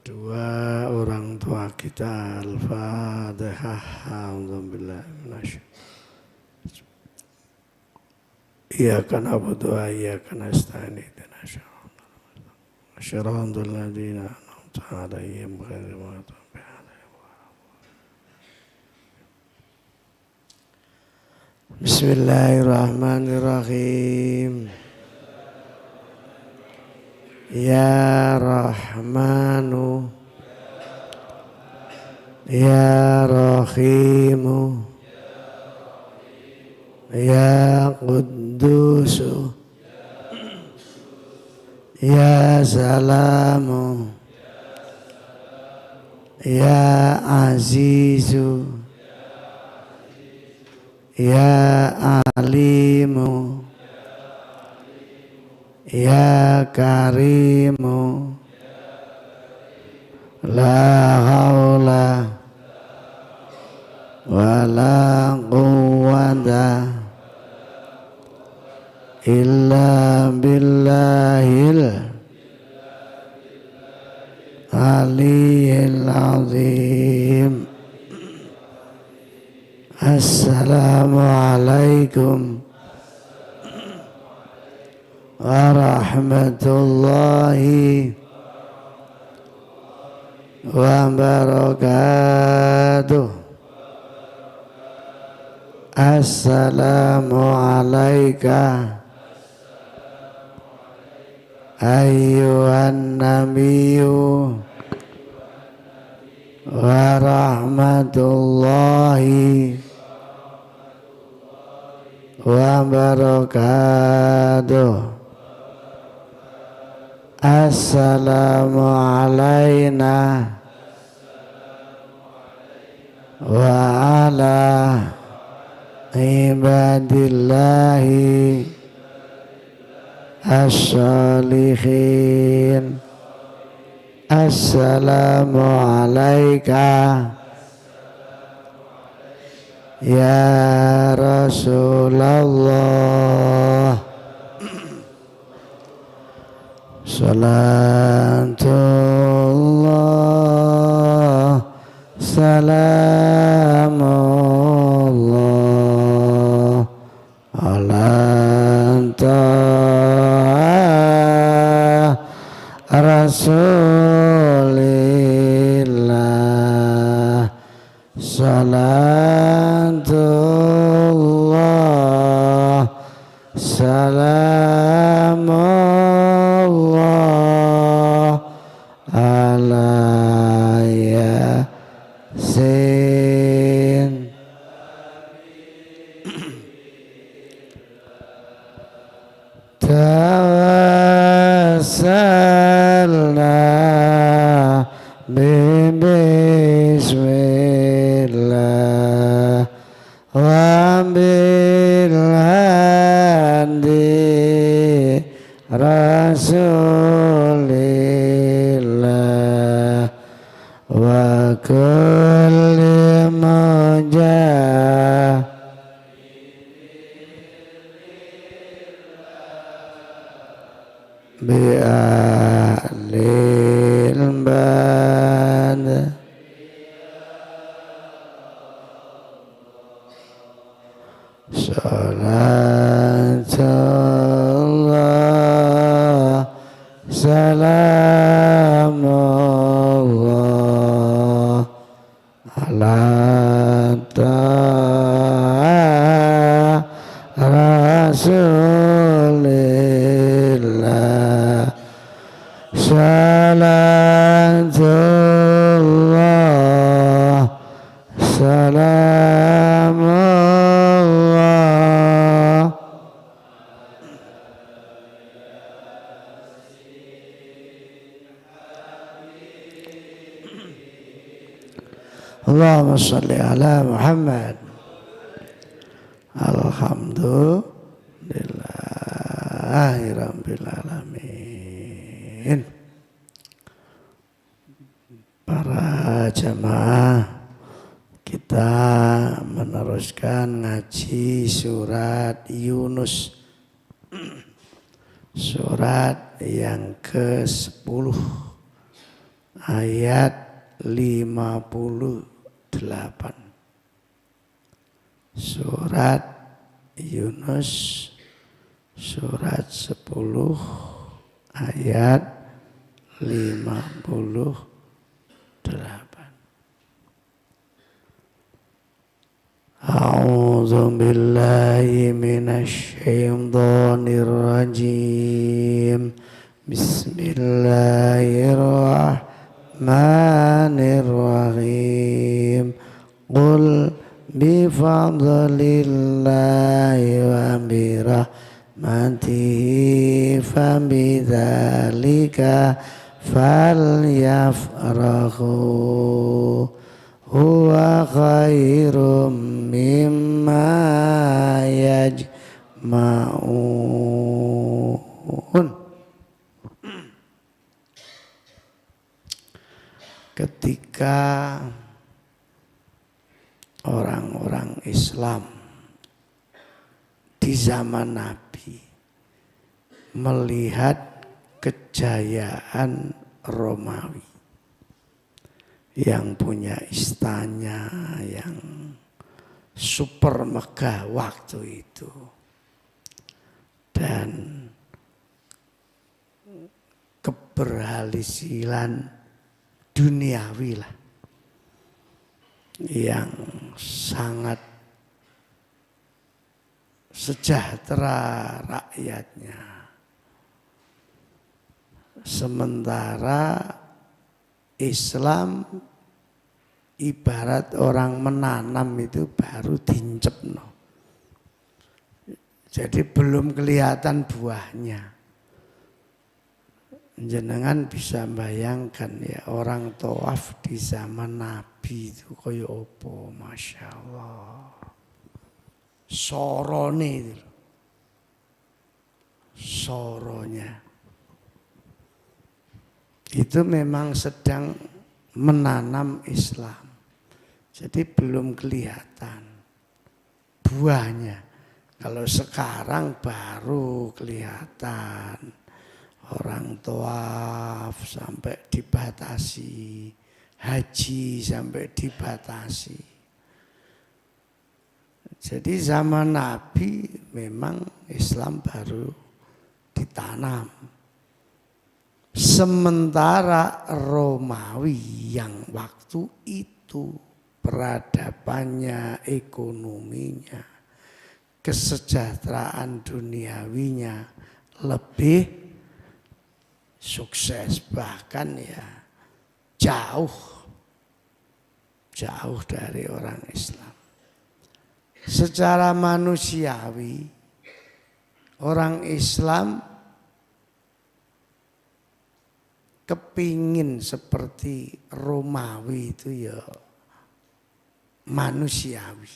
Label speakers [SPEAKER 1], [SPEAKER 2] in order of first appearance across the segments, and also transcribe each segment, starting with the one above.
[SPEAKER 1] kedua orang tua kita. Al-Fatihah. Alhamdulillah. Iyyaka na'budu wa iyyaka nasta'in. Ihdinas siratal ladzina an'amta 'alaihim ghairil maghdubi 'alaihim waladdallin. Bismillahirrahmanirrahim. Ya Rahmanu Ya Rahimu Ya Quddusu Ya Salamu Ya Azizu Ya Alimu Ya Karimu La haula wa la quwwata illa billahil aliyyil azim. Assalamualaikum warahmatullahi wabarakatuh. Assalamualaikum ayyuhan nabiyyu warahmatullahi wabarakatuh. Assalamu alayna wa ala ibadillahi as-shalihin. Assalamu alayka ya Rasulullah. Salatullah salamullah ala Rasulillah. Salatullah salamullah ala Yasin. Tawassalna bismillah wa bilhadi rasulillah wa kulli mujah bi'alil bad. Salatullah salamullah ala Rasulillah. Salatullah salamullah Allahumma salli ala Muhammad. Alhamdulillahirabbil alamin. Para jamaah, kita meneruskan ngaji surat Yunus, surat yang ke-10 ayat 58. Surat Yunus surat 10 ayat 58. A'udzu billahi minasy syaithanir rajim. Bismillahirrahmanirrahim. Qul bi fadlillahi wa bi rahmatihi fa bidzalika falyafrahu huwa khairum mimma yajma'un. Ketika orang-orang Islam di zaman Nabi melihat kejayaan Romawi yang punya istana yang super megah waktu itu dan keberhasilan duniawi lah yang sangat sejahtera rakyatnya. Sementara Islam ibarat orang menanam itu baru diincepno. Jadi belum kelihatan buahnya. Jenengan bisa bayangkan ya orang tawaf di zaman Nabi itu kaya apa, Masya Allah. Sorone itu. Soronya. Itu memang sedang menanam Islam. Jadi belum kelihatan buahnya. Kalau sekarang baru kelihatan. Orang tawaf sampai dibatasi, haji sampai dibatasi. Jadi zaman Nabi memang Islam baru ditanam. Sementara Romawi yang waktu itu peradabannya, ekonominya, kesejahteraan duniawinya lebih sukses, bahkan ya jauh dari orang Islam. Secara manusiawi orang Islam kepingin seperti Romawi itu ya manusiawi.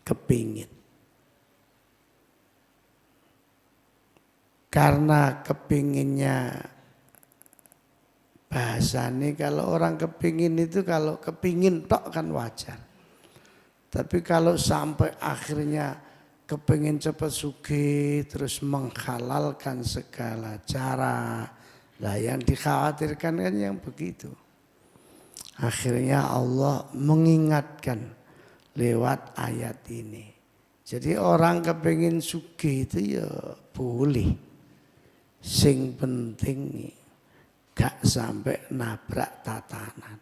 [SPEAKER 1] Kepingin. Karena kepinginnya bahasanya kalau orang kepingin itu kalau kepingin tok kan wajar. Tapi kalau sampai akhirnya kepingin cepat sugih terus menghalalkan segala cara, lah yang dikhawatirkan kan yang begitu. Akhirnya Allah mengingatkan lewat ayat ini. Jadi orang kepingin sugih itu ya boleh. Sing penting gak sampai nabrak tatanan.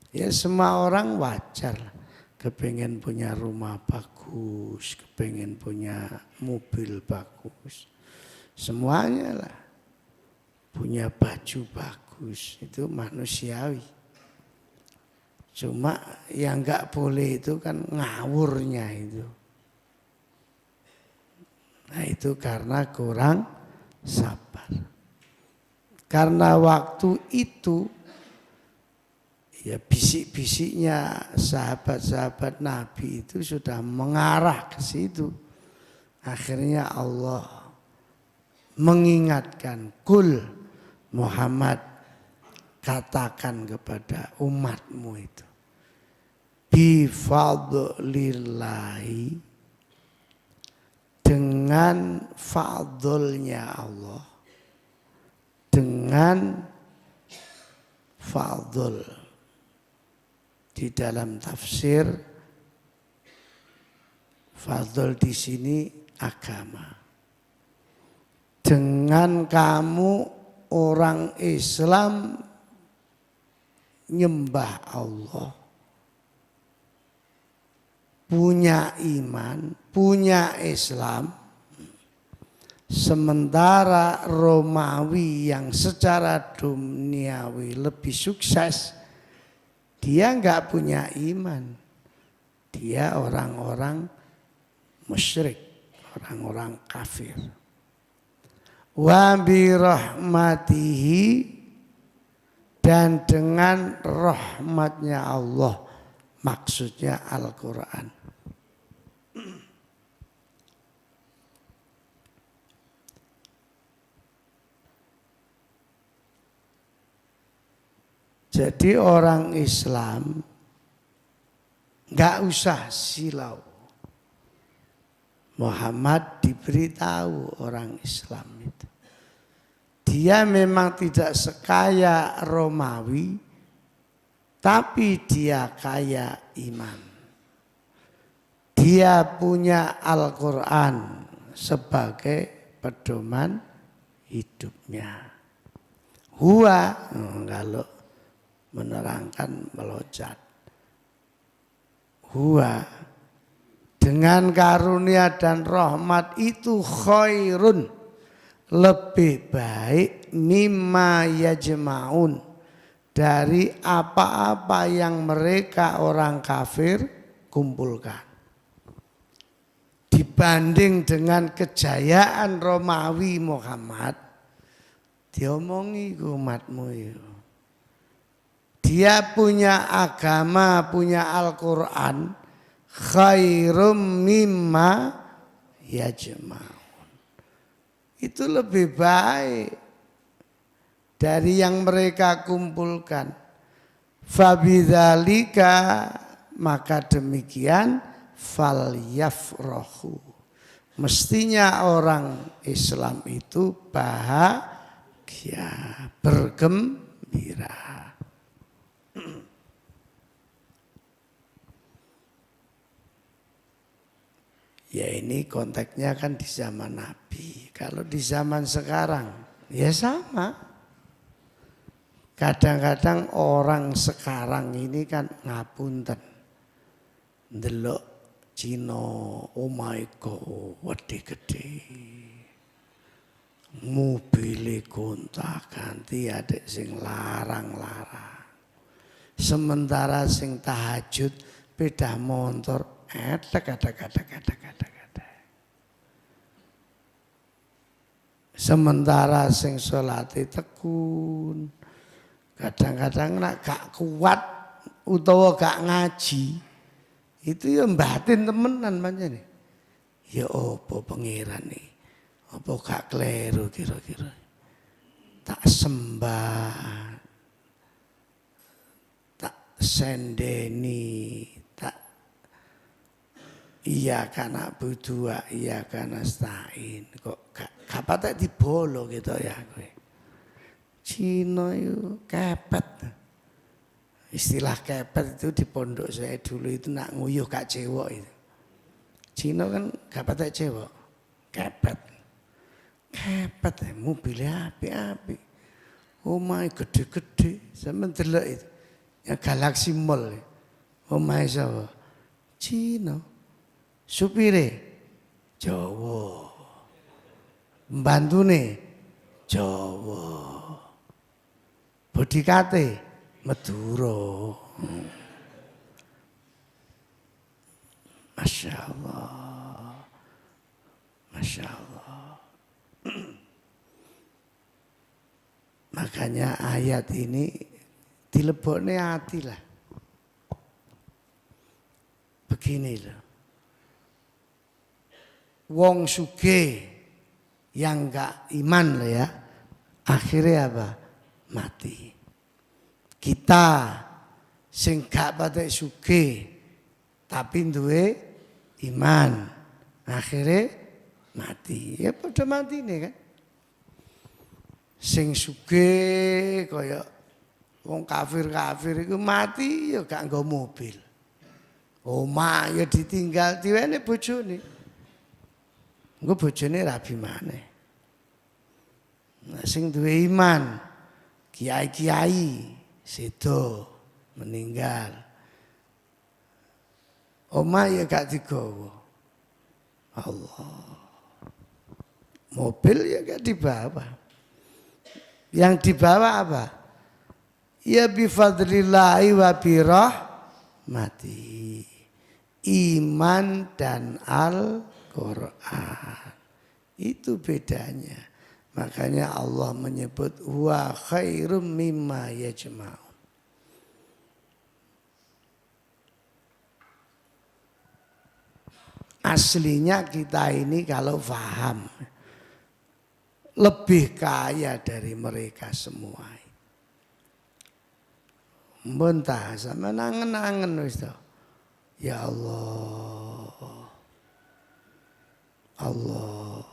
[SPEAKER 1] Ya semua orang wajar kepengen punya rumah bagus, kepengen punya mobil bagus. Semuanya lah punya baju bagus, itu manusiawi. Cuma yang gak boleh itu kan ngawurnya itu. Nah itu karena kurang sabar. Karena waktu itu ya bisik-bisiknya sahabat-sahabat Nabi itu sudah mengarah ke situ. Akhirnya Allah mengingatkan, Qul Muhammad, katakan kepada umatmu itu, bi fadlillahi, dengan fadlnya Allah, dengan fadl. Di dalam tafsir fadl di sini agama. Dengan kamu orang Islam nyembah Allah, punya iman, punya Islam, sementara Romawi yang secara duniawi lebih sukses, dia enggak punya iman. Dia orang-orang musyrik, orang-orang kafir. Wa bi rahmatihi, dan dengan rahmatnya Allah, maksudnya Al-Quran. Jadi orang Islam nggak usah silau. Muhammad diberitahu orang Islam itu. Dia memang tidak sekaya Romawi, tapi dia kaya iman. Dia punya Al-Quran sebagai pedoman hidupnya. Huwa, kalau menerangkan meloncat. Huwa, dengan karunia dan rahmat itu khairun, lebih baik mimma yajma'un, dari apa-apa yang mereka orang kafir kumpulkan. Dibanding dengan kejayaan Romawi Muhammad, diomongi umatmu itu. Dia punya agama, punya Al-Quran, khairum mimma yajma'un. Itu lebih baik dari yang mereka kumpulkan. Fabidzalika, maka demikian, falyafrahu. Mestinya orang Islam itu bahagia, bergembira. Ya ini konteksnya kan di zaman Nabi. Kalau di zaman sekarang ya sama. Kadang-kadang orang sekarang ini kan ngapunten. Ndelok Cina, oh my god, gede. Mobile gonta-ganti adik sing larang-larang. Sementara sing tahajud beda motor. Sementara sing sholati tekun, kadang-kadang nak gak kuat utawa gak ngaji, itu ya batin temenan pancene. Ya apa pangeran nih? Apa gak kleru kira-kira? Tak sembah, tak sendeni, tak iya kana budua, iya kana stain. Kok gak patek dibolo gitu ya kowe. Cina itu kepet. Istilah kepet itu di pondok saya dulu itu nak nguyuh gak cewek itu. Cina kan gak patek cewek. Kepet. Kepet mobilnya api-api. Oh my gede-gede. Sampe delok itu. Yang Galaxy Mall. Oh my sapa? Cina. Supire Jawa, mbantune Jawa, bodikate Madura. Masya Allah, Masya Allah. Makanya ayat ini dilebokne hati lah. Begini loh. Wong sugih yang enggak iman lah ya, akhirnya apa? Mati. Kita sing gak patek sugih tapi duwe iman, akhirnya mati. Ya padha matine kan. Sing sugih kaya Wong kafir-kafir iku mati ya gak nggo mobil. Omah ya ditinggal diwene bojone. Engko bojone rabi maneh. Nah sing duwe iman, kiai-kiai sedo meninggal. Omah ya gak digawa. Allah. Mobil ya gak dibawa. Yang dibawa apa? Ya bifadlillahi wa birahmati. Iman dan Al-Quran. Itu bedanya. Makanya Allah menyebut wa khairum mimma yajma'un. Aslinya kita ini kalau paham lebih kaya dari mereka semua. Mbentah sama nangen-nangen wis to. Ya Allah. Allah.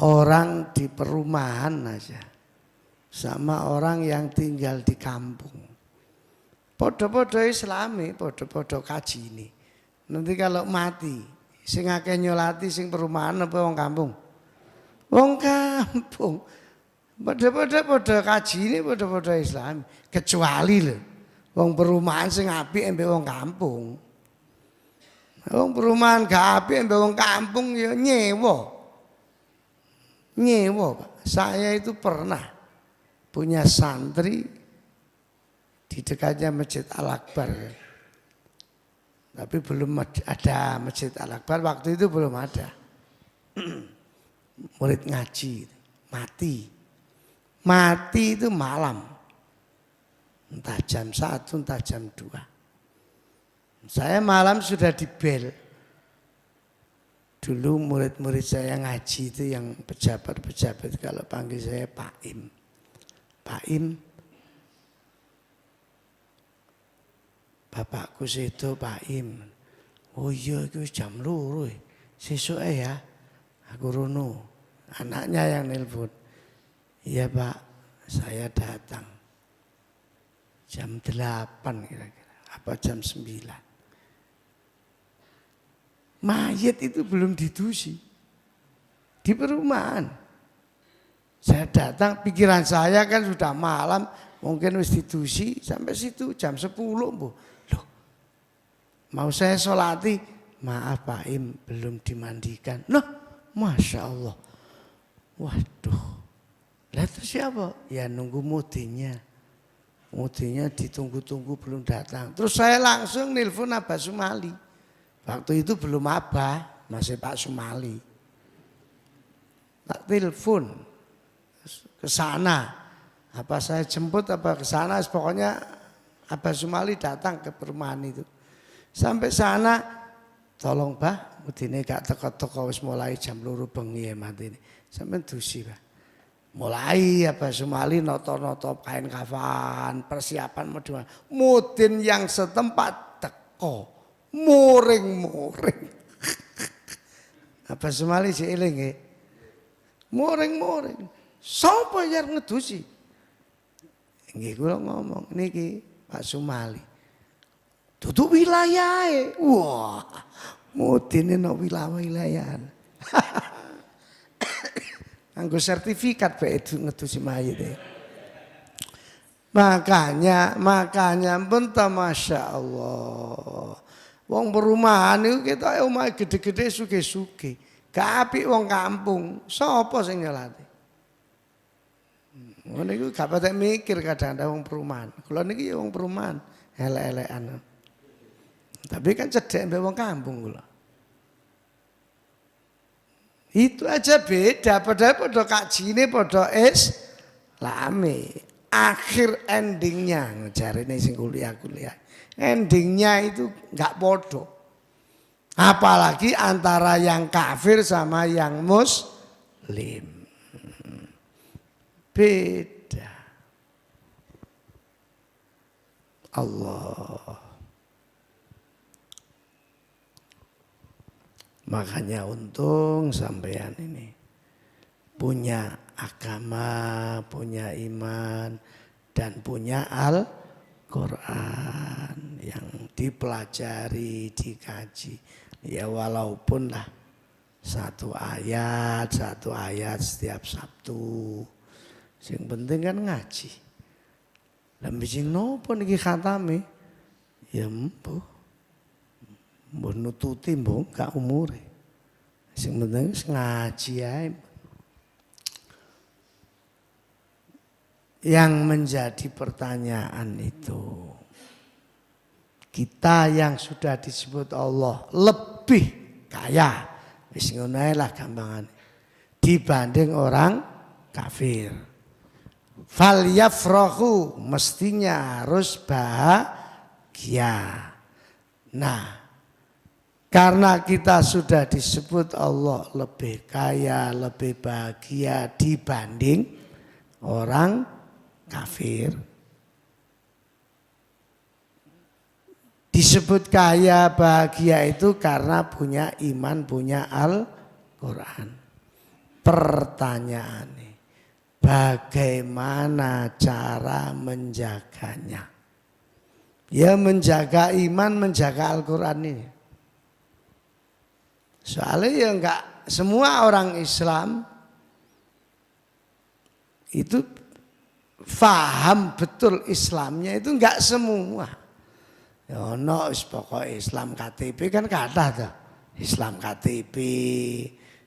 [SPEAKER 1] Orang di perumahan aja sama orang yang tinggal di kampung. Podo-podo Islami, podo-podo kaji ini. Nanti kalau mati, sing akeh nyolati sing perumahan apa wong kampung? Wong kampung. Podo-podo kaji ini podo-podo Islami. Kecuali lho, wong perumahan sing apik embek wong kampung. Wong perumahan gak apik embek wong kampung ya nyewa. Nyewa, Pak. Saya itu pernah punya santri di dekatnya Masjid Al-Akbar. Tapi belum ada Masjid Al-Akbar, waktu itu belum ada. Murid ngaji, mati. Mati itu malam. Entah jam 1, entah jam 2. Saya malam sudah dibel. Dulu murid-murid saya ngaji itu yang pejabat-pejabat kalau panggil saya Pak Im. Pak Im, bapakku sedo Pak Im. Oh iya itu jam loro. Sesuk ya, aku rono. Anaknya yang nelpon. Iya Pak, saya datang. Jam 8 kira-kira, apa jam 9. Mayat itu belum didusi di perumahan. Saya datang, pikiran saya kan sudah malam, mungkin wis didusi sampai situ jam 10 Bu. Loh, mau saya sholati, maaf Pak Im belum dimandikan. Loh, Masya Allah. Waduh, lah itu siapa? Ya nunggu mudinya. Mudinya ditunggu-tunggu belum datang. Terus saya langsung nelpon Abah Sumali. Waktu itu belum Abah, masih Pak Sumali. Tak telepon ke sana. Apa saya jemput apa ke sana, pokoknya Abah Sumali datang ke perumahan itu. Sampai sana, tolong Bah, mudine gak teko-teko wis mulai jam 2 bengi ya mati ini. Sampai dusi Bah. Mulai Abah Sumali noto-noto kain kafan, persiapan mudin yang setempat teko. Muring-muring. Abah Sumali si eling nggih. Muring-muring. Sapa yang ngedusi? Nggih kula ngomong niki Pak Sumali. Dudu wilayahe. Wah, mudine nang wilayah. Anggo sertifikat bae ngedusi mayit. Makanya pun Masya Allah. Wong perumahan itu kita omah gede-gede suge-suge. Gak apik wong kampung. Sapa sing nyolati? Ngono iku gak patek mikir kadang-kadang wong perumahan. Kula niki ya wong perumahan, elek-elekan. Tapi kan cedek mbek wong kampung kula. Itu aja beda, padahal pada kajine pada Islami. Akhir endingnya ngejarine sing kuliah-kuliah. Endingnya itu enggak bodoh. Apalagi antara yang kafir sama yang muslim. Beda. Allah. Makanya untung sampean ini punya agama, punya iman, dan punya Al-Quran yang dipelajari, dikaji. Ya walaupun lah satu ayat setiap Sabtu. Yang penting kan ngaji. Lah bijing nopo niki khatame? Ya mbuh. Mbuh nututi mbuh gak umure. Sing penting ngaji ae. Yang menjadi pertanyaan itu, kita yang sudah disebut Allah lebih kaya, wis ngono ae lah gampangane, dibanding orang kafir. Falyafrahu, mestinya harus bahagia. Nah, karena kita sudah disebut Allah lebih kaya, lebih bahagia dibanding orang kafir. Disebut kaya bahagia itu karena punya iman, punya Al-Quran. Pertanyaannya, bagaimana cara menjaganya? Ya menjaga iman, menjaga Al-Quran ini. Soalnya ya enggak semua orang Islam itu faham betul Islamnya, itu enggak semua. Ya no, pokoknya Islam KTP kan kata tuh. Islam KTP,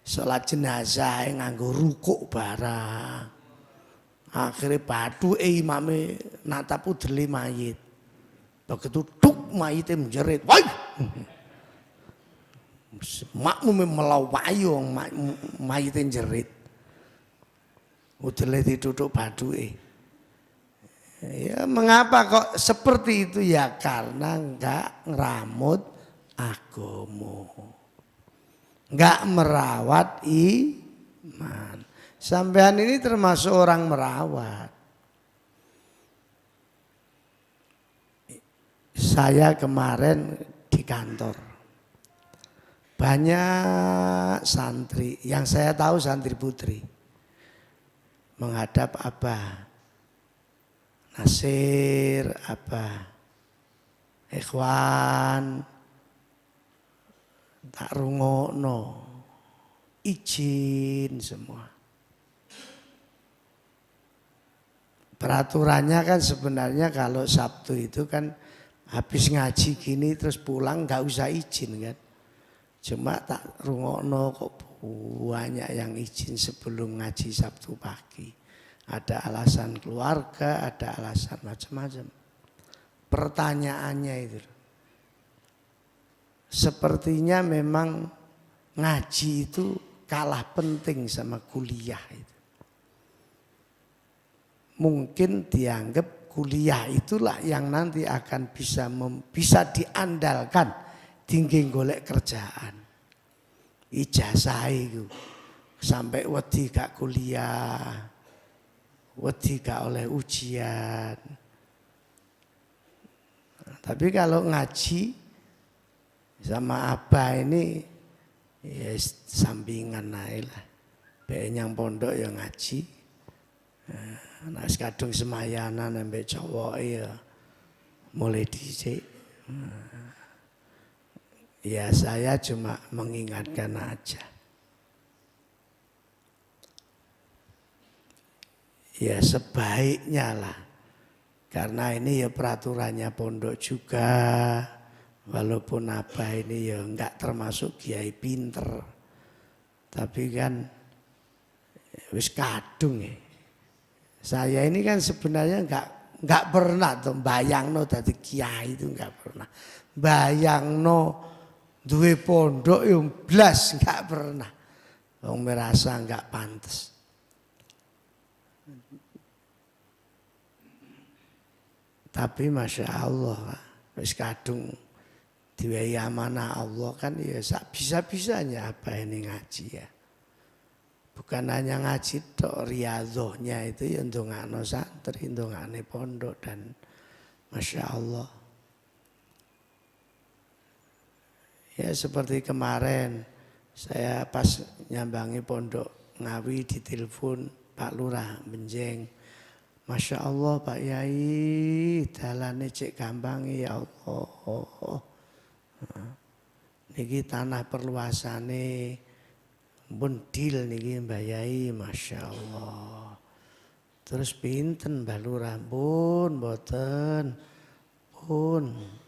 [SPEAKER 1] sholat jenazah nganggo rukuk barang. Akhirnya batu imame natap udeli mayit. Begitu tuk mayitnya menjerit. Woi! Makmu melawayong mayitnya menjerit. Udeli diduduk batu Ya mengapa kok seperti itu? Ya karena enggak ngeramut agama, enggak merawat iman. Sampean ini termasuk orang merawat. Saya kemarin di kantor, banyak santri, yang saya tahu santri putri, menghadap Abah Nasir, Ikhwan, tak rungokno, izin semua. Peraturannya kan sebenarnya kalau Sabtu itu kan habis ngaji gini terus pulang nggak usah izin kan. Cuma tak rungokno kok banyak yang izin sebelum ngaji Sabtu pagi. Ada alasan keluarga, ada alasan macam-macam. Pertanyaannya itu, sepertinya memang ngaji itu kalah penting sama kuliah itu. Mungkin dianggap kuliah itulah yang nanti akan bisa diandalkan tinggi golek kerjaan. Ijazah itu sampai wedi gak kuliah. Wedi gak oleh ujian. Tapi kalau ngaji sama Abah ini ya sampingan aja lah. Yang pondok ya ngaji. Nah kadung semayanan sampai cowok ya mulai dicek. Ya saya cuma mengingatkan aja. Ya sebaiknya lah, karena ini ya peraturannya pondok juga, walaupun Abah ini ya enggak termasuk kiai pinter, tapi kan wis kadung ya. Saya ini kan sebenarnya enggak pernah tuh bayangno dadi kiai itu enggak pernah, bayangno duwe pondok yo blas enggak pernah, wong merasa enggak pantes. Tapi Masya Allah, wis kadung diwehi amanah Allah kan ya bisa-bisanya apa ini ngaji ya. Bukan hanya ngaji tok, riyadhahnya itu ya ndongakno santri, ndongakne pondok dan Masya Allah. Ya seperti kemarin saya pas nyambangi pondok Ngawi ditelepon Pak Lurah Benjeng. Masya Allah Pak Yai, dalane cek gampang ya Allah. Niki tanah perluasane pun deal niki Mbak Yai, Masya Allah. Terus pinten Mbak Lurah, pun mboten. Pun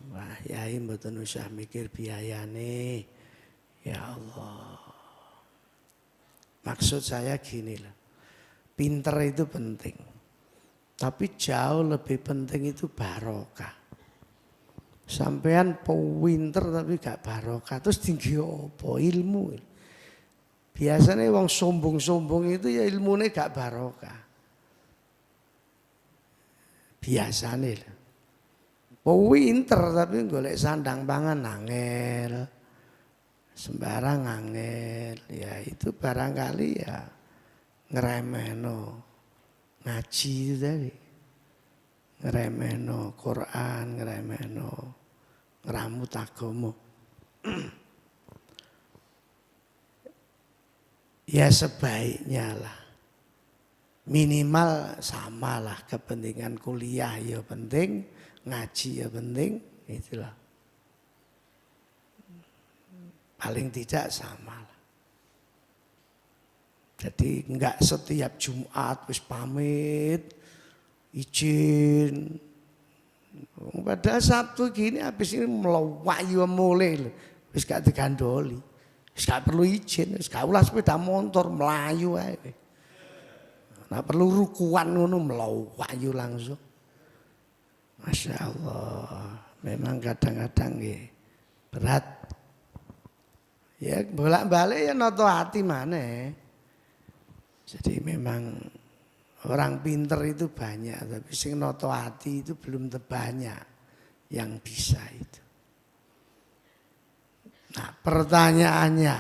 [SPEAKER 1] Mbak Yai mboten usah mikir biayane. Ya Allah. Maksud saya gini lah. Pinter itu penting. Tapi jauh lebih penting itu barokah. Sampean pinter tapi gak barokah. Terus tinggi apa? Ilmu. Biasanya wong sombong-sombong itu ya ilmunya gak barokah. Biasanya lah. Pinter tapi golek sandang pangan angel. Sembarang angel. Ya itu barangkali ya ngeremehno. Ngaji itu tadi, ngeremehno Quran, ngeremehno ngeramut agama. Ya sebaiknya lah, minimal sama lah, kepentingan kuliah ya penting, ngaji ya penting, itulah. Paling tidak sama lah. Jadi enggak setiap Jumat wis pamit, izin. Pada Sabtu gini habis ini melawayu mulai, wis gak digandoli, wis gak perlu izin, wis gak ulah sepeda motor melayu ae. Nah perlu rukuan ngono melawayu langsung. Masya Allah, memang kadang-kadang ya berat. Ya bolak-balik ya noto hati mana. Jadi memang orang pinter itu banyak, tapi sing noto hati itu belum banyak yang bisa itu. Nah pertanyaannya,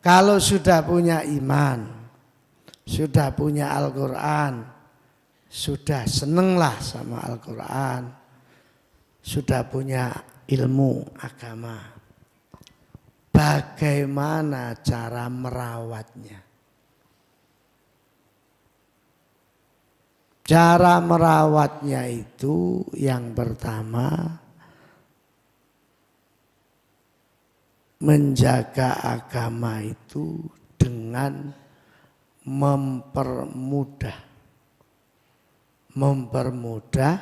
[SPEAKER 1] kalau sudah punya iman, sudah punya Al-Quran, sudah senenglah sama Al-Quran, sudah punya ilmu agama, bagaimana cara merawatnya? Cara merawatnya itu yang pertama menjaga agama itu dengan mempermudah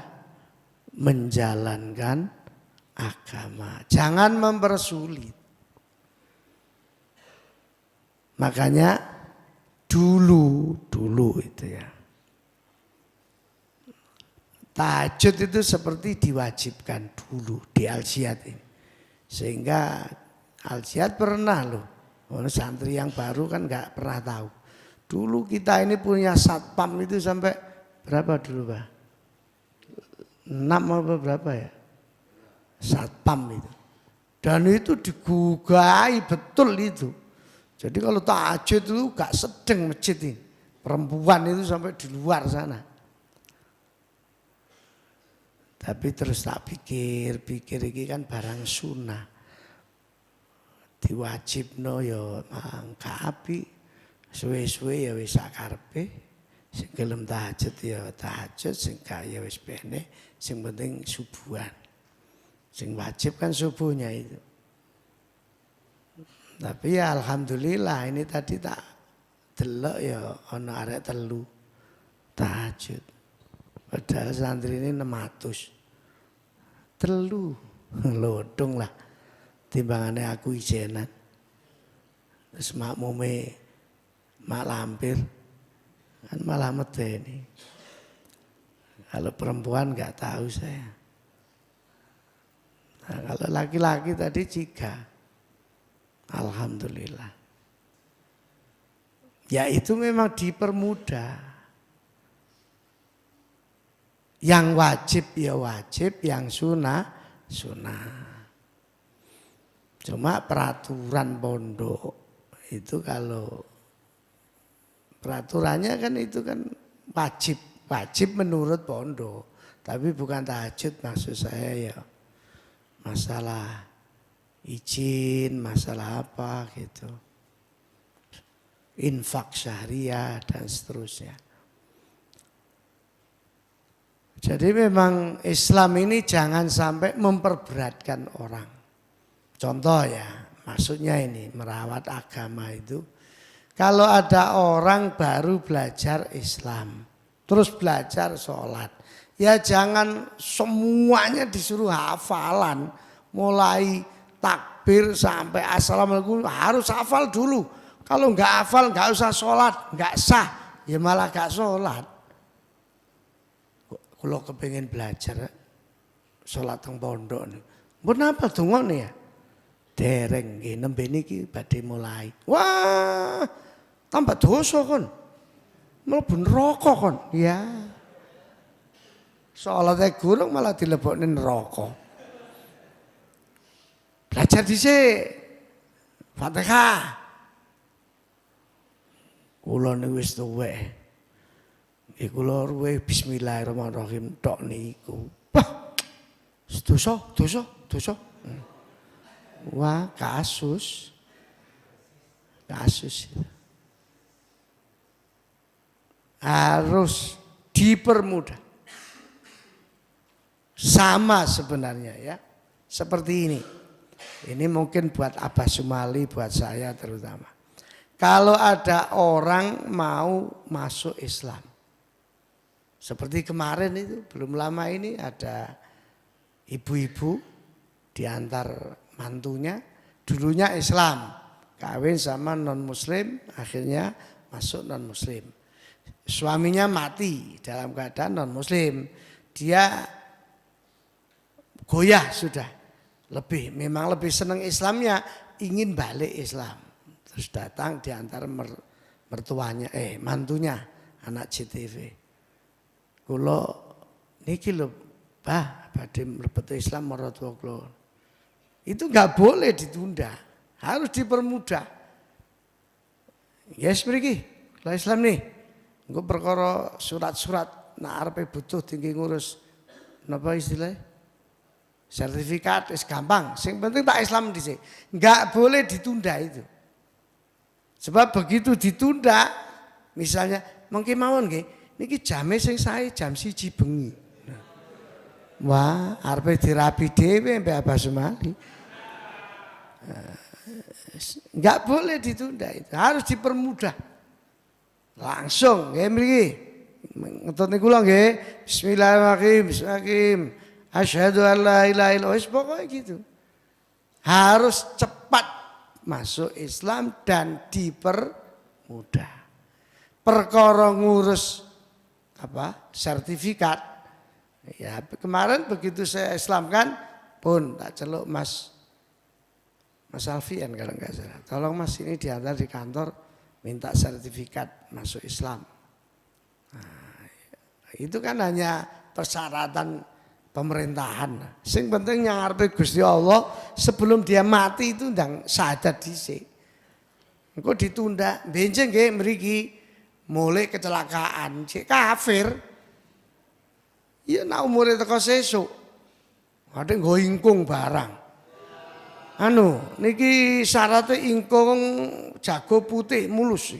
[SPEAKER 1] menjalankan agama. Jangan mempersulit. Makanya dulu itu ya. Tahajud itu seperti diwajibkan dulu di Al-Jihad ini. Sehingga Al-Jihad pernah loh. Santri yang baru kan gak pernah tahu. Dulu kita ini punya satpam itu sampai berapa dulu Pak? 6 apa berapa ya? Satpam itu. Dan itu digugai betul itu. Jadi kalau tahajud itu gak sedeng masjid ini. Perempuan itu sampai di luar sana. Tapi terus tak pikir ini kan barang sunnah. Diwajibno ya mangkapi, suwe-suwe ya wis sakarepe. Sing gelem tahajud ya tahajud, sing gak ya wis bene, sing penting subuhan. Sing wajib kan subuhnya itu. Tapi ya alhamdulillah ini tadi tak delok ya ana arek 3 tahajud. Padahal santri ini 600. 3 lodong lah. Timbangannya aku ijenan. Terus makmume mak lampir. Kan malah medeni. Kalau perempuan nggak tahu saya. Nah, kalau laki-laki tadi 3. Alhamdulillah. Ya itu memang dipermudah. Yang wajib ya wajib, yang sunnah Cuma peraturan pondok itu kalau peraturannya kan itu kan wajib menurut pondok. Tapi bukan tahajud maksud saya ya masalah izin, masalah apa gitu. infak syariah dan seterusnya. Jadi memang Islam ini jangan sampai memperberatkan orang. Contoh ya, maksudnya ini merawat agama itu. Kalau ada orang baru belajar Islam, terus belajar sholat, ya jangan semuanya disuruh hafalan, mulai takbir sampai assalamualaikum harus hafal dulu. Kalau nggak hafal nggak usah sholat, nggak sah, ya malah nggak sholat. Kalau kepengen belajar sholat teng pondok, mbon apa dongane ya? Dereng nggih nembe niki badhe mulai. Wah, tambah dosa kon. Mlebu neraka kon. Ya. Salate gurung malah dilebokne neraka. Belajar dhisik. Fatihah. Kula niku wis tuwek. Kula ruwe bismillahirrahmanirrahim tok niku. Wah. Dosa. Wah, kasus. Harus dipermudah. Sama sebenarnya ya. Seperti ini. Ini mungkin buat Abah Sumali, buat saya terutama. Kalau ada orang mau masuk Islam. Seperti kemarin itu, belum lama ini ada ibu-ibu diantar mantunya, dulunya Islam, kawin sama non-muslim, akhirnya masuk non-muslim. Suaminya mati dalam keadaan non-muslim, dia goyah sudah, memang lebih senang Islamnya, ingin balik Islam. Terus datang diantar mertuanya, mantunya, anak JTV. Kula niki lho, Pak, badhe mlebet Islam maratuwa kula. Itu enggak boleh ditunda, harus dipermudah. Yes mriki, kula Islam nih. Engko perkara surat-surat nek arepe butuh tinggi ngurus napa istilahnya? Sertifikat wis gampang, sing penting tak Islam dhisik. Enggak boleh ditunda itu. Sebab begitu ditunda, misalnya mengki mawon nggih niki jame sing sae jam 1 bengi. Wah, arepe dirapi dhewe mbek Abah Sumali. Enggak boleh ditunda itu, harus dipermudah. Langsung nggih mriki. Ngetut niku lho nggih. Bismillahirrahmanirrahim. Asyhadu an la ilaha illallah. Pokoknya gitu. Harus cepat masuk Islam dan dipermudah. Perkara ngurus sertifikat. Ya kemarin begitu saya Islamkan pun tak celuk Mas Alfian kalau enggak salah. Tolong Mas ini diantar di kantor minta sertifikat masuk Islam. Nah, itu kan hanya persyaratan pemerintahan. Sing penting yang ngarepe Gusti Allah sebelum dia mati itu ndang syahadat dhisik. Engko ditunda, benjing nggih mriki mulai kecelakaan, cek kafir. Ya nak umure teko sesuk. Ada nggo ingkung barang. Niki syaratnya ingkung jago putih mulus.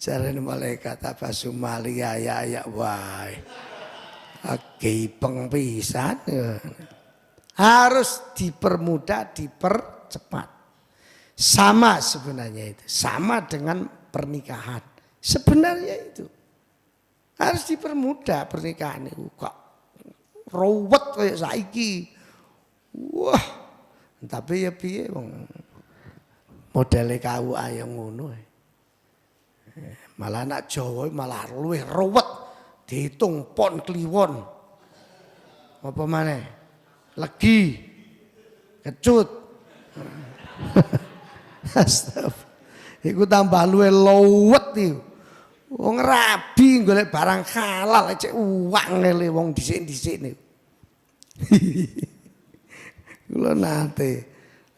[SPEAKER 1] Jarane malaikat Abah Sumali ya wae. Agipeng pisan. Harus dipermudah, dipercepat. Sama sebenarnya itu, sama dengan pernikahan. Sebenarnya itu harus dipermudah pernikahan itu. Kok ruwet kayak saiki. Wah, tapi ya piye wong modele KUA yang ngono. Malah anak Jawa malah luwih ruwet, dihitung pon kliwon. Apa maneh? Legi, kecut. Astagfirullah. Iku tambah luwe lowet iki. Wong rabi golek barang halal cek uang ngele wong dhisik-dhisik niku. Kula nate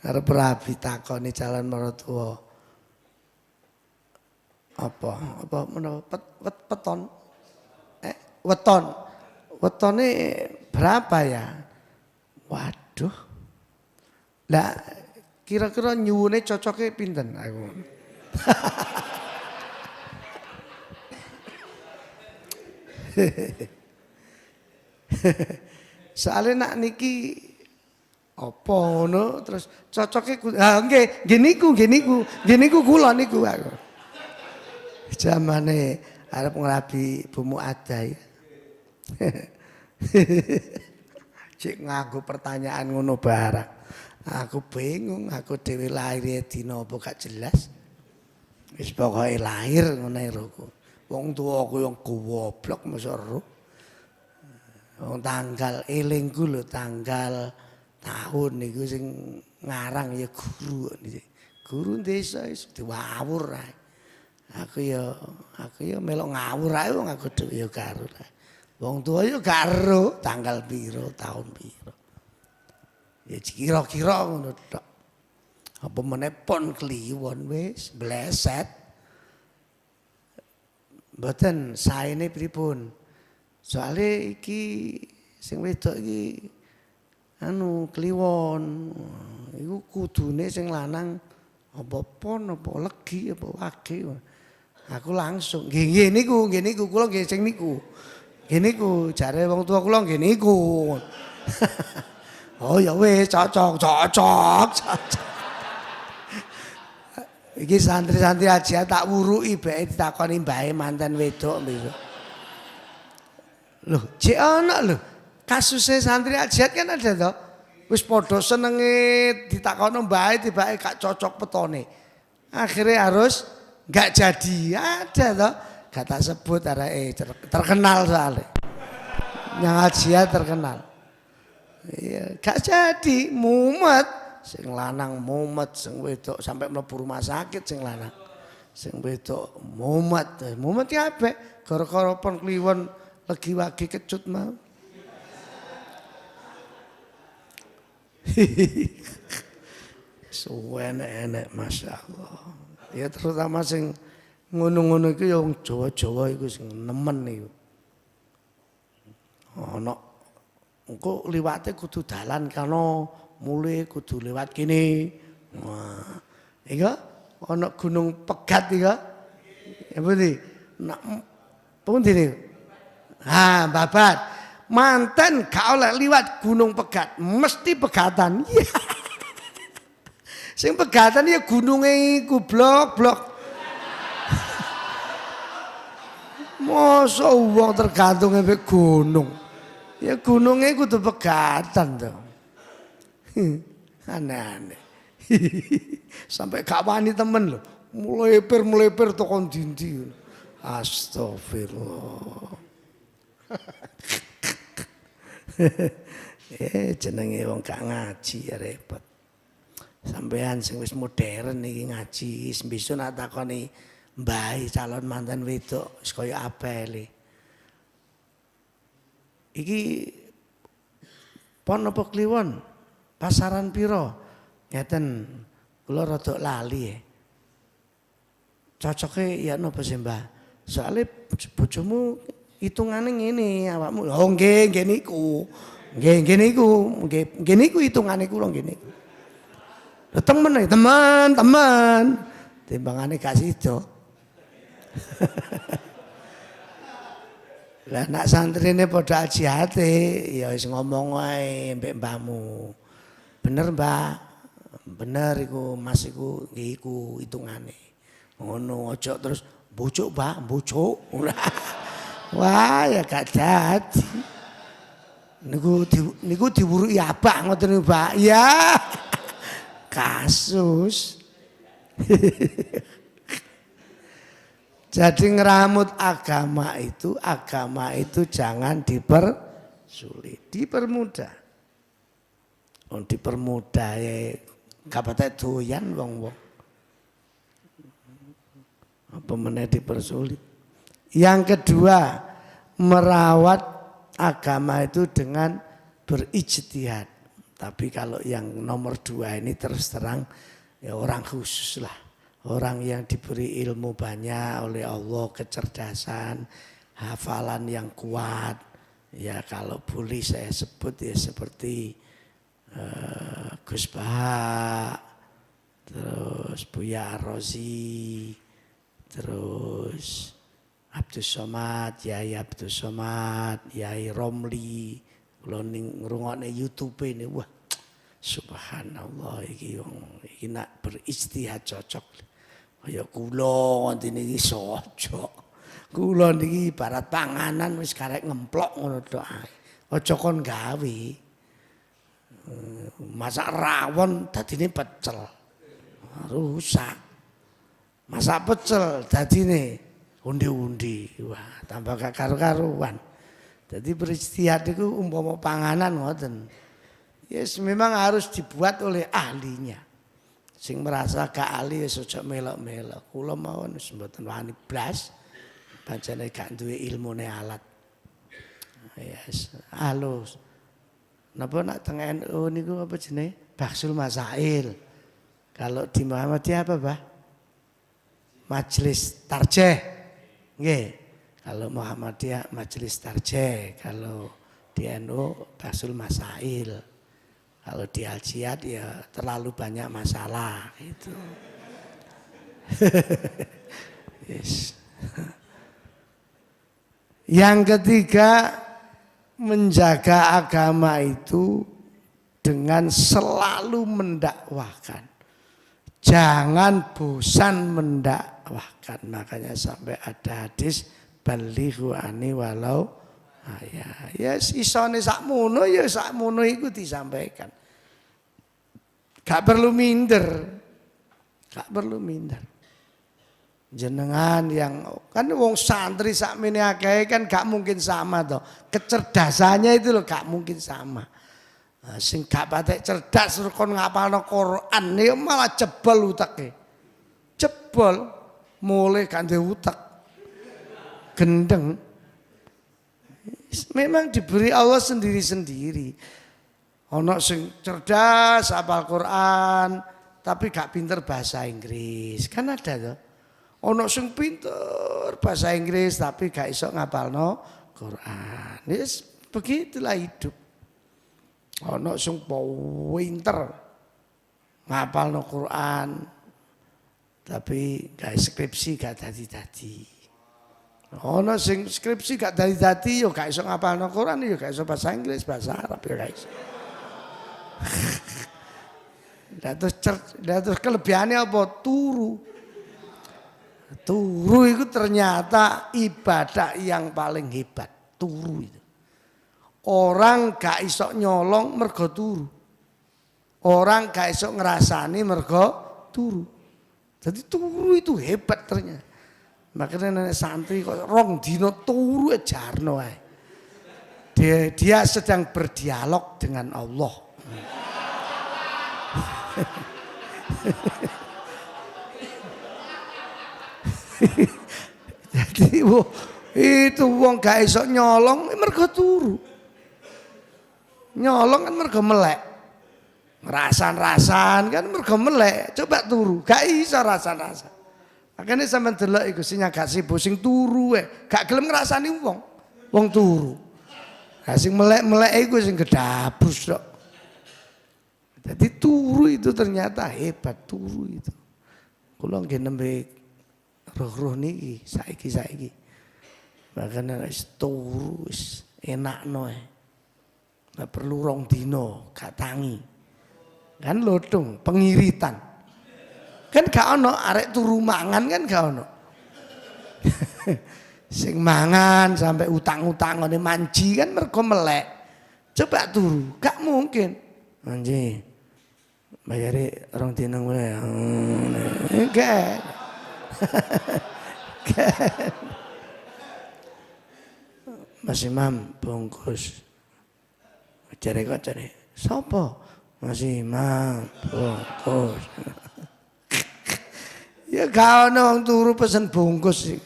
[SPEAKER 1] arep rabi takoni calon mertua. Apa menawa weton? Weton. Wetone berapa ya? Waduh. Lah Kira-kira nyuwune cocoke pinten aku. Soalnya nak niki apa ngono terus cocoke nggih niku kula niku aku. Zamane arep ngrabi bumu adai. Cek nganggo pertanyaan ngono barang. Aku bingung, aku dhewe lahir dina apa gak jelas. Wis pokoke lahir ngono roku. Wong tuaku yang goblok masa ero. Wong tanggal elingku lho tanggal tahun niku sing ngarang ya guru niki. Guru desa wis diwawur ae. Aku ya melok ngawur ae wong aku dhewe ya karo. Wong tua ya karo tanggal piro, tahun piro. Ya kira-kira ngono tok. Apa meneh pon kliwon wis bleset. Mboten saene pripun. Soale iki sing wedok iki kliwon. Iku kudune sing lanang apa pon apa legi apa wage. Aku langsung nggih niku kula nggih sing niku. Nggih niku jare wong tua kula nggih niku. Oh ya wis cocok. Iki santri-santri aja tak wuruki bae ditakoni mbahe manten wedok mbiso. Loh, jek ana lho. Kasuse santri aja kan ada to. Wis padha senenge ditakono mbahe tibake gak cocok petone. Akhirnya harus gak jadi. Ada to. Gak tak sebut areke terkenal soalnya. Yang aja terkenal. Iya, gak jadi mumet. Sing lanang mumet, sing wedok sampai mlebu rumah sakit sing lanang. Sing wedok mumet. Mumet ya apik, gara-gara pon kliwon legi wage kecut mau. Suwenek masyaallah. Ya terutama sing ngono-ngono iku ya wong Jawa-Jawa iku sing nemen iku. Ana engko liwate kudu dalan kana mulai kudu lewat kene. Wah, iki ana Gunung Pegat iki. Ya pundi? Nak pundi niku? Ha, babat. Manten gak oleh liwat Gunung Pegat, mesti pegatan. Sing pegatan ya gununge iku blok-blok. Masa wong tergantung mbek gunung. Ya gununge kudu pegatan to. Aneh-aneh. Sampai gak wani temen lho. Meleper tokon dindi. Astagfirullah. Jenenge wong gak ngaji ya repot. Sampean sing wis modern iki ngaji, besok nak takoni mbahe calon mantan wedok wis kaya apele. Iki pon apa kliwon? Pasaran piro? Ngeten kula rada lali. Cocoke ya napa sih, Mbah? Soale bojomu hitungane ngene awakmu. Oh nggih niku. Nggih niku hitungane kula nggih niku. Teman. Timbangane gak sida. Lah nak santrine padha ajihate ya wis ngomong wae mbek mbahmu. Bener, Mbah. Bener iku Mas iku nggih iku hitungane. Ngono aja terus mbujuk, Mbah, mbujuk. Wah, ya gak dadi. Niku diwuruki abah ngoten niku, Mbah. Ya. Kasus. Jadi ngeramut agama itu jangan dipersulit, dipermudah. Dipermudah ya gak patek doyan wong-wong. Apa meneh dipersulit. Yang kedua, merawat agama itu dengan berijtihad. Tapi kalau yang nomor 2 ini terus terang ya orang khusus lah. Orang yang diberi ilmu banyak oleh Allah, kecerdasan, hafalan yang kuat. Ya kalau boleh saya sebut ya seperti Gus Bah, terus Buya Rozi, terus Abdus Somad, Yai Abdus Somad, Yai Romli, kula ning ngrungokne YouTube ini, wah subhanallah iki wong iki nak berijtihad cocok. Kaya kula ngoten iki cocok. Kula niki ibarat panganan wis karek ngemplok ngono tok ae. Aja kon gawe. Masak rawon dadine pecel. Rusak. Masak pecel dadine undi-undi. Wah, tambah gak karu-karuan. Jadi berijtihad itu umpama panganan ngoten. Yes, memang harus dibuat oleh ahlinya. Sing merasa gak ahli wis aja melok-melok. Kula mawon wis mboten wani blas. Pancene gak duwe ilmune alat. Yes, halus. Napa nak teng NU niku apa jenenge? Baksul Masail. Kalau di Muhammadiyah apa, Bah? Majelis Tarjih. Nggih. Kalau Muhammadiyah Majelis Tarjih, kalau di NU Baksul Masail. Kalau di Al-Jihad ya terlalu banyak masalah itu. Yes. Yang ketiga, menjaga agama itu dengan selalu mendakwahkan. Jangan bosan mendakwahkan. Makanya sampai ada hadis balighu ani walau ya isone sakmono ya sakmono iku disampaikan. Gak perlu minder. Gak perlu minder. Jenengan yang kan wong santri sakmene akeh kan gak mungkin sama toh. Kecerdasannya itu loh gak mungkin sama. Nah, sing gak patek cerdas kon ngapalno Quran ya malah jebol utake. Jebol mulai gak ndek utek. Gendeng. Memang diberi Allah sendiri-sendiri. Ono sing cerdas hafal Quran tapi gak pinter bahasa Inggris. Kan ada toh. Ono sing pinter bahasa Inggris tapi gak iso ngapalno Quran. Yes, begitulah hidup. Ono sing pinter ngapalno Quran tapi gak skripsi gak dadi-dadi. Ono sing skripsi gak dadi-dadi yo gak iso ngapalno Quran yo gak iso bahasa Inggris, bahasa Arab yo gak iso. Terus kelebihannya apa? Turu itu ternyata ibadah yang paling hebat. Turu itu. Orang gak iso nyolong mergo turu. Orang gak iso ngerasani mergo turu. Jadi turu itu hebat ternyata. Makanya nenek santri kok rong dino turu jarno ae. Dia sedang berdialog dengan Allah. Jadi itu wong gak iso nyolong mergo turu. Nyolong kan mergo melek. Rasan-rasan kan mergo melek. Coba turu, gak iso rasan-rasan. Makanya sampean delok iku sing gak sibuk sing turu gak gelem ngrasani wong. Wong turu. Nah sing melek-melek iku sing gedabus tok. Jadi turu itu ternyata hebat, turu itu. Kula nggih nembe roh-roh niki saiki. Makanya wis turu wis enakno ae. Nggak perlu rong dino, gak tangi. Kan lodong, pengiritan. Kan gak ono arek turu mangan kan gak ono. Sing mangan sampai utang-utang ngene manji kan mergo melek. Coba turu, gak mungkin. Manji. Bayari rong dino ngene. Enggak. Mas Imam bungkus. Jare kok jare sapa? Mas Imam bungkus. Ya gak ono wong turu pesen bungkus sih.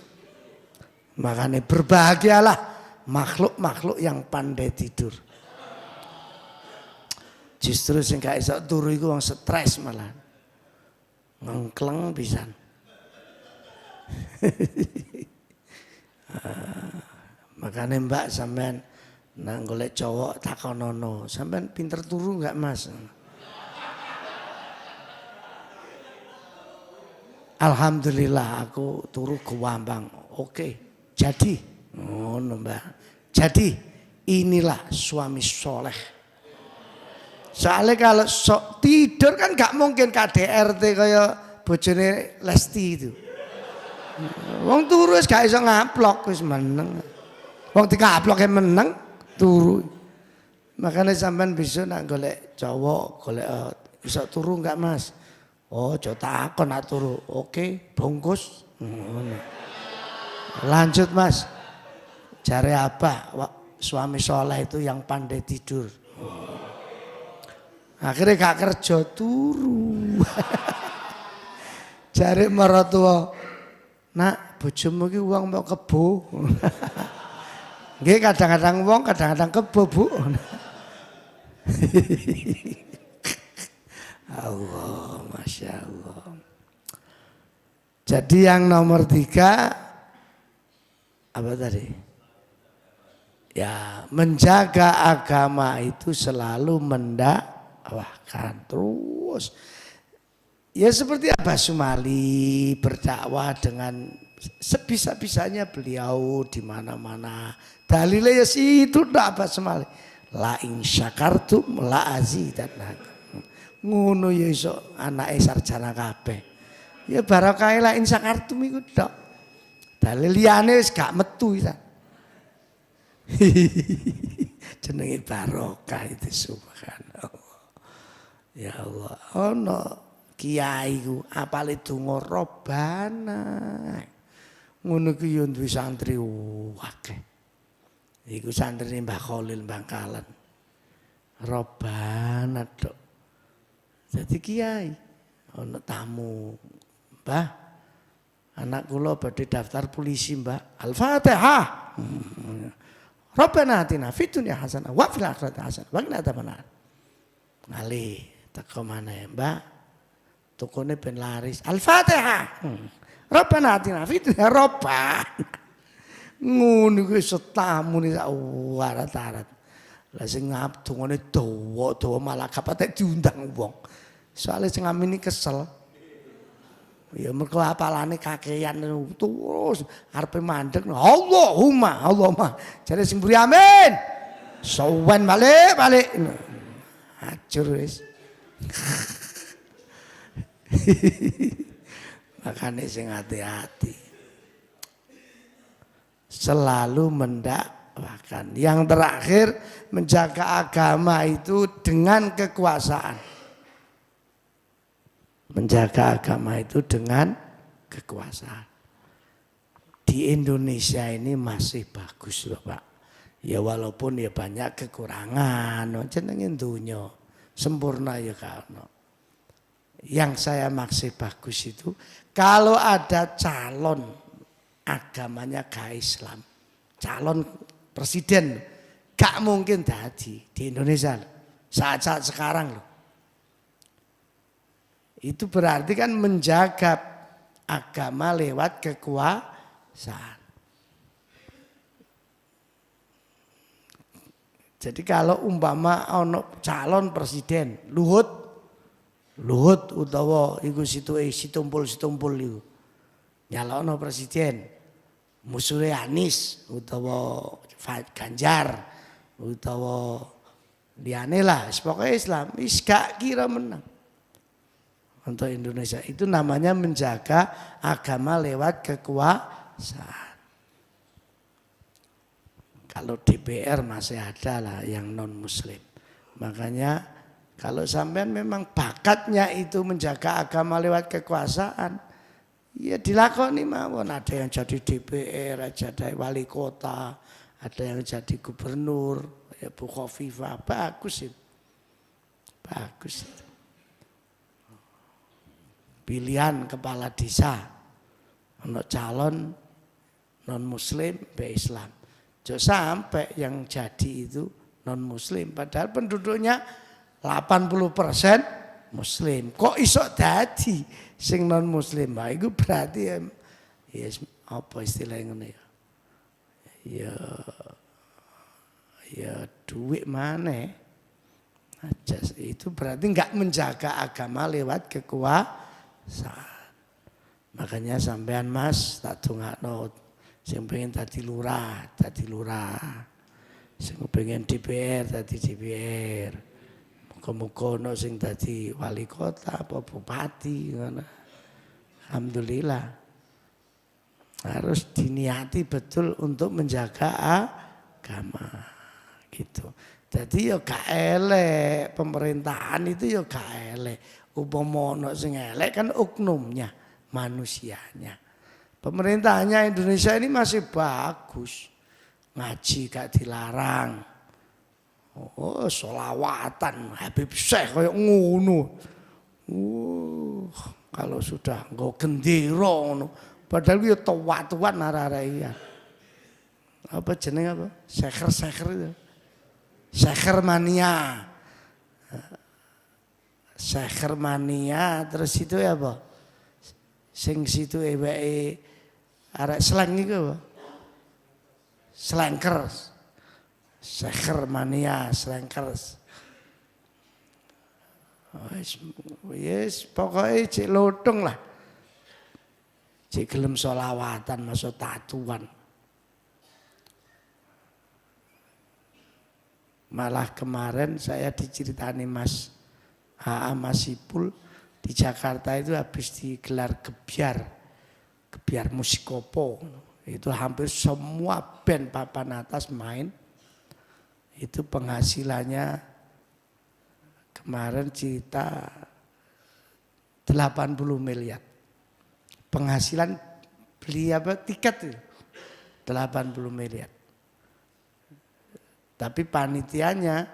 [SPEAKER 1] Makanya berbahagialah makhluk-makhluk yang pandai tidur. Justru sing gak iso turu iku wong stres malah. Ngengkleng pisan. Makanya Mbak sampean nang golek cowok takonono, sampean pinter turu enggak Mas? Alhamdulillah aku turu Guambang. Oke, jadi. Ngono, Mbak. Jadi inilah suami soleh. Soalnya kalau tidur kan gak mungkin KDRT kayak bojone Lesti itu. Wong turu wis gak iso ngaplok wis meneng. Wong dikaploke meneng turu. Makanya sampean bisa nak golek cowok, golek iso turu enggak Mas? Oh, aja takon nak turu. Oke, bungkus. Lanjut Mas. Jare apa? Suami soleh itu yang pandai tidur. Akhirnya gak kerja turu. Jare mertua, nak bojomu ki wong mau kebo. Nggih kadang-kadang wong, kadang-kadang kebo, Bu. Allah, Masya Allah. Jadi yang nomor 3 apa tadi? Ya, menjaga agama itu selalu mendakwahkan terus. Ya seperti Abah Sumali berdakwah dengan sebisa-bisanya beliau di mana-mana. Dalilnya ya situ ndak Abah Sumali. La in syakartum la azidannakum. Ngono ya iso anake sarjana kabeh. Ya barokah la in syakartum iku tok. Dalil liyane wis gak metu ta. Jenenge barokah itu subhanallah. Ya Allah, ono kiai ku apale donga Robana. Ngono ku yo duwe santri akeh. Iku santrine Mbah Khalil Bangkalan. Robana tok. Jadi kiai ono tamu. Mbah, anak kula badhe daftar polisi, Mbak. Al-Fatihah. Rabbana atina fid dunya hasanah wa fil akhirati hasanah wa qina adzabannar. Ngalih teko maneh, Mbak. Tukune ben laris. Al-Fatihah. Rabbana atina fid dunya Rabbana. Ngono kuwi setamu sak warat-arat. Lah sing ngabdungane dawa-dawa malah kapatek diundang wong. Soale sing ngamini kesel. Ya mergo apalane kakean terus arepe mandeg Allahumma jare sing mburi amin. Sowan balik. Hancur wis. Makane sing hati-hati. Selalu mendakwahkan. Yang terakhir menjaga agama itu dengan kekuasaan. Menjaga agama itu dengan kekuasaan. Di Indonesia ini masih bagus loh Pak. Ya walaupun ya banyak kekurangan. Jenenge dunya sempurna ya kalau. Yang saya maksud bagus itu kalau ada calon agamanya gak Islam, calon presiden gak mungkin jadi di Indonesia saat-saat sekarang loh. Itu berarti kan menjaga agama lewat kekuasaan. Jadi kalau umpama ono calon presiden, Luhut utawa iku situmpul iku. Nyalokno presiden. Musuhe Anies utawa Ganjar utawa liyane lah, pokoke Islam wis gak kira menang. Untuk Indonesia itu namanya menjaga agama lewat kekuasaan. Kalau DPR masih ada lah yang non muslim. Makanya kalau sampean memang bakatnya itu menjaga agama lewat kekuasaan, ya dilakoni mawon. Ada yang jadi DPR, ada wali kota, ada yang jadi gubernur, ya Bu Khofifah, bagus itu. Bagus itu. Pilihan kepala desa untuk calon non muslim be Islam. Jangan sampai yang jadi itu non muslim padahal penduduknya 80% muslim. Kok iso dadi sing non muslim? Nah, itu berarti ya apa istilahnya ngene ya. Ya duit mana? Itu berarti enggak menjaga agama lewat kekuasaan. Makanya sampean Mas tak dongakno sing pengen dadi lurah, dadi lurah. Sing pengen DPR dadi DPR. Muga-muga ono sing dadi wali kota apa bupati ngono. Alhamdulillah. Harus diniati betul untuk menjaga agama gitu. Jadi ya gak elek, pemerintahan itu ya gak elek. Upama ono sing elek kan oknumnya, manusianya. Pemerintahnya Indonesia ini masih bagus. Ngaji gak dilarang. Oh, sholawatan Habib Syekh kayak ngono. Kalau sudah nggo gendera ngono. Padahal ya tua-tuan arek-arek iya. Apa jeneng apa? Seker itu. Seker mania. Seker mania terus itu ya apa? Sing situ eweke arek slang iku apa? Slankers. Seker mania, slankers. Yes, pokoknya cik lotong lah. Cik gelem sholawatan masuk tatuan. Malah kemarin saya diceritani Mas A.A. Masipul di Jakarta itu habis digelar gebyar musikopo. Itu hampir semua band papan atas main. Itu penghasilannya kemarin cerita 80 miliar. Penghasilan beli apa tiket itu 80 miliar. Tapi panitianya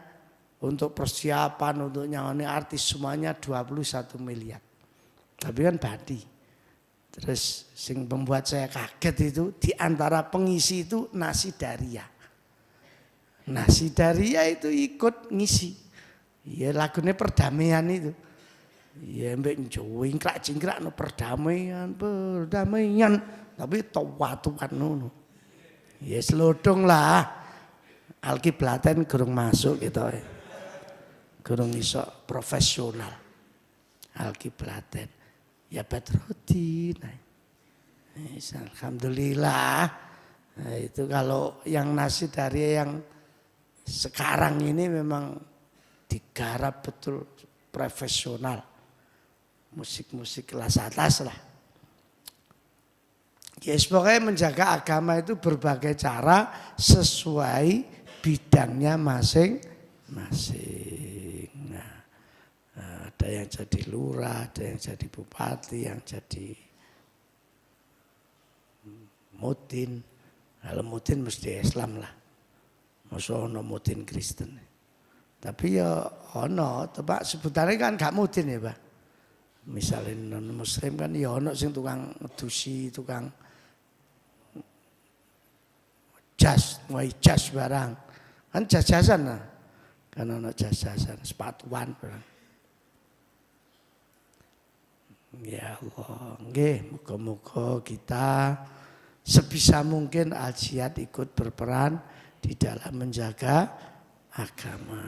[SPEAKER 1] untuk persiapan untuk nyawani artis semuanya 21 miliar. Tapi kan badi. Terus sing membuat saya kaget itu di antara pengisi itu Nasi Daria. Nasi Daria itu ikut ngisi. Ya lagunya perdamaian itu. Ya mbek jingkrak no perdamaian. Tapi tawatukan ngono. Ya selodong lah. Alkiblaten gurung masuk gitu. Gurung iso profesional. Alkiblaten. Ya Badrodin. Alhamdulillah. Nah, itu kalau yang Nasi Daria yang sekarang ini memang digarap betul profesional. Musik-musik kelas atas lah. Yes, pokoknya menjaga agama itu berbagai cara sesuai bidangnya masing-masing. Nah, ada yang jadi lurah, ada yang jadi bupati, yang jadi mutin. Kalau mutin mesti Islam lah. Masa ono mutin Kristen. Tapi ya ono, tebak sebutannya kan gak mutin ya Pak. Misalnya non muslim kan ya ono sing tukang ngedusi, tukang jas, ngoi jas barang. Kan jas-jasan lah. Kan ono jas-jasan, sepatuan barang. Ya Allah, nggih, muga-muga kita sebisa mungkin Al-Jihad ikut berperan di dalam menjaga agama.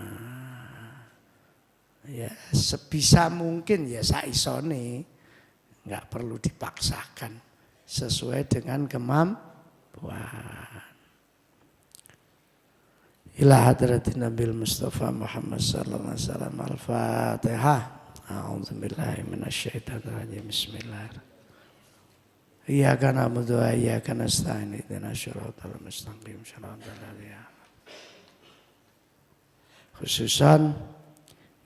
[SPEAKER 1] Ya, sebisa mungkin ya saisone, enggak perlu dipaksakan, sesuai dengan kemampuan. Ila hadratin Nabil Mustafa Muhammad sallallahu alaihi wasallam. Al-Fatihah. A'udzubillahi minasyaitonir rajim. Bismillahirrahmanirrahim. Iyyaka na'budu wa iyyaka nasta'in. Ihdinas siratal mustaqim. Shiratal ladzina. Khususan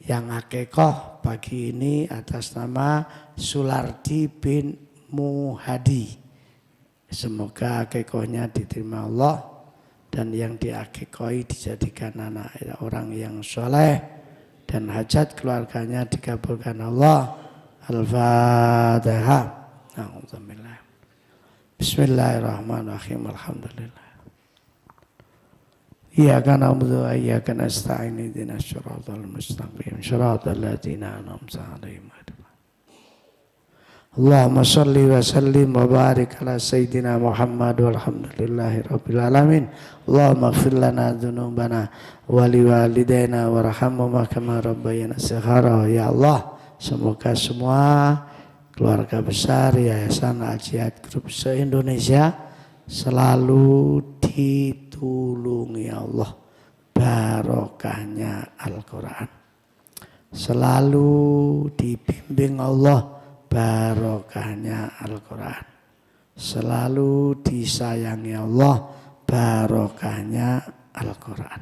[SPEAKER 1] yang akikoh pagi ini atas nama Sulardi bin Muhadi. Semoga akikohnya diterima Allah dan yang diakikoi dijadikan anak orang yang soleh dan hajat keluarganya dikabulkan Allah. Al-Fatihah. Bismillahirrahmanirrahim. Alhamdulillah. Iyyaka na'budu wa iyyaka nasta'in. Ihdinas siratal mustaqim. Shiratal ladzina an'amta 'alaihim. Allahumma shalli wa sallim wa barik ala sayyidina Muhammad walhamdulillahi rabbil alamin. Allahumma ighfir lana dzunubana wa liwalidayna warhamhuma kama rabbayana shighara. Ya Allah, semoga semua keluarga besar Yayasan Al-Jihad Group se-Indonesia selalu ditulungi Allah, barokahnya Al-Quran. Selalu dibimbing Allah, barokahnya Al-Quran. Selalu disayangi Allah, barokahnya Al-Quran.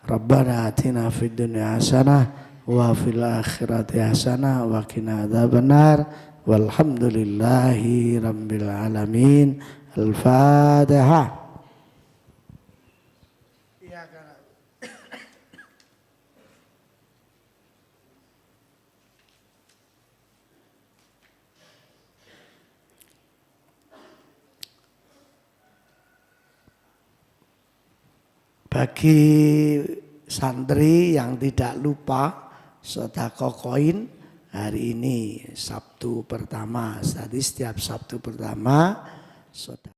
[SPEAKER 1] Rabbana atina fid dunya hasanah wa fil akhirati hasanah wa qina adzabannar. Walhamdulillahi rabbil alamin. Al-Fatihah. Bagi santri yang tidak lupa sedekah koin, hari ini Sabtu pertama, tadi setiap Sabtu pertama sedekah